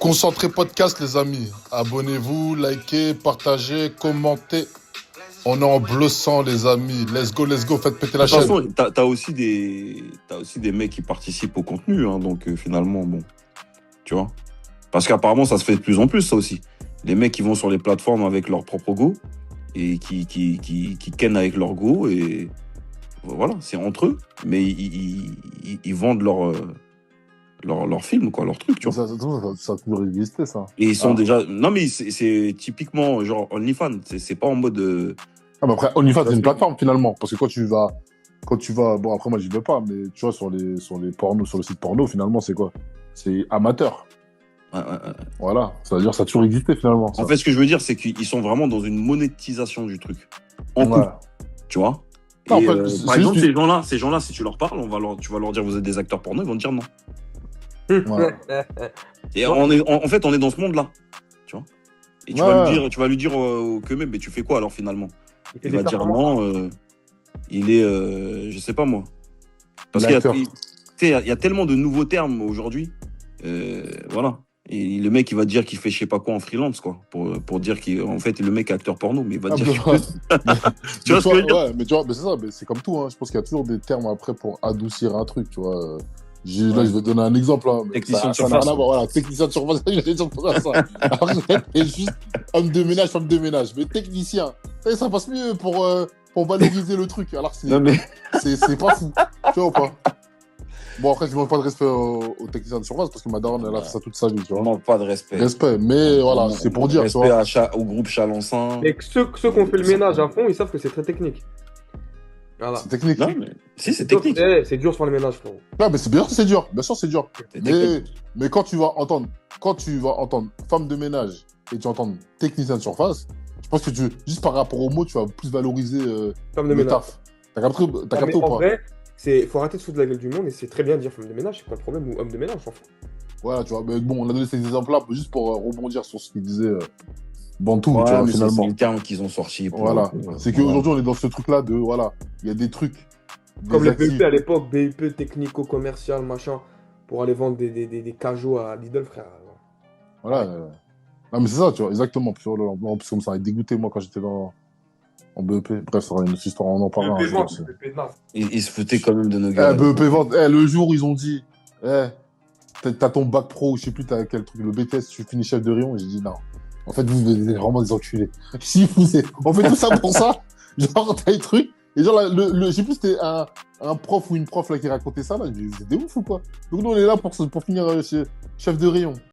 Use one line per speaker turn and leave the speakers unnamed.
Concentré podcast, les amis. Abonnez-vous, likez, partagez, commentez. On est en bleu sang, les amis. Let's go, faites péter la
De toute
chaîne.
façon, t'as aussi des mecs qui participent au contenu, hein, donc finalement, bon, tu vois. Parce qu'apparemment, ça se fait de plus en plus, ça aussi. Les mecs qui vont sur les plateformes avec leur propre go et qui kennent avec leur go et voilà, c'est entre eux, mais ils vendent leur film, quoi, leur truc, tu vois.
Ça a toujours existé, ça.
Et ils sont déjà... Non, mais c'est typiquement genre OnlyFans, c'est pas en mode...
Ah, mais après, OnlyFans, c'est une plateforme, finalement. Parce que quand tu vas, bon, après, moi, j'y vais pas, mais tu vois, sur les pornos, sur le site porno, finalement, c'est quoi? C'est amateur.
Ouais.
Voilà. Ça veut dire que ça a toujours existé, finalement. Ça.
En fait, ce que je veux dire, c'est qu'ils sont vraiment dans une monétisation du truc. En couple, tu vois.
Non,
Et,
en fait,
par exemple, ces gens-là, si tu leur parles, tu vas leur dire vous êtes des acteurs porno, ils vont te dire non.
Ouais.
Et en fait, on est dans ce monde-là, tu vois. Et tu vas lui dire que même, mais tu fais quoi alors finalement? Il va dire non, il est, je sais pas moi. Parce qu'il y a tellement de nouveaux termes aujourd'hui, voilà. Et le mec, il va dire qu'il fait je sais pas quoi en freelance, quoi, pour dire qu'en fait, le mec est acteur porno, mais il va dire. Tu vois ce que je veux dire?
Ouais, mais tu vois, mais c'est ça, mais c'est comme tout, hein. Je pense qu'il y a toujours des termes après pour adoucir un truc, tu vois. Là, je vais donner un exemple. Hein,
technicien de
surface. Voilà, technicien de surface, j'allais dire ça. Alors, c'est juste homme de ménage, femme de ménage. Mais technicien, ça passe mieux pour valoriser le truc. Alors, c'est pas fou. Tu vois ou pas? Bon, après, je ne manque pas de respect aux techniciens de surface parce que ma daronne, elle a fait ça toute sa vie. Tu vois.
On manque pas de respect.
Respect, mais voilà, c'est pour dire.
Respect au groupe Chalençon.
Et que ceux qui ont fait le ménage à fond, ils savent que c'est très technique. Voilà.
C'est technique.
Non, mais... Si, c'est technique.
C'est dur sur le ménage, frérot.
Non, mais bien sûr, c'est dur. Bien sûr, c'est dur. Mais quand tu vas entendre femme de ménage et tu entends technicien de surface, je pense que juste par rapport au mot, tu vas plus valoriser le taf. T'as capté ou pas?
En vrai, faut arrêter de foutre de la gueule du monde et c'est très bien de dire femme de ménage, c'est pas le problème, ou homme de ménage, on s'en fout.
Voilà, tu vois. Mais bon, on a donné ces exemples-là juste pour rebondir sur ce qu'il disait Bantou,
ouais,
tu vois, finalement.
C'est le terme qu'ils ont sorti.
Voilà. C'est qu'aujourd'hui, on est dans ce truc-là de, voilà, il y a des trucs.
Comme les BEP à l'époque, BEP technico-commercial, machin, pour aller vendre des cajots à Lidl, frère.
Voilà. Non, mais c'est ça, tu vois, exactement. En plus, comme ça, il est dégoûté, moi, quand j'étais en BEP. Bref, ça sera une autre histoire, on en parlera.
Ils se foutaient quand même de nos
gars.
gars.
BEP vente. Le jour où ils ont dit, t'as ton bac pro, je sais plus, t'as quel truc, le BTS, tu finis chef de rayon. J'ai dit non. En fait, vous êtes vraiment des enculés. Si on fait tout ça pour ça. Genre, t'as les trucs. Et genre, je sais plus, c'était un prof ou une prof là qui racontait ça. Là, je dis, vous êtes des ouf ou quoi? Donc, nous, on est là pour finir chef de rayon.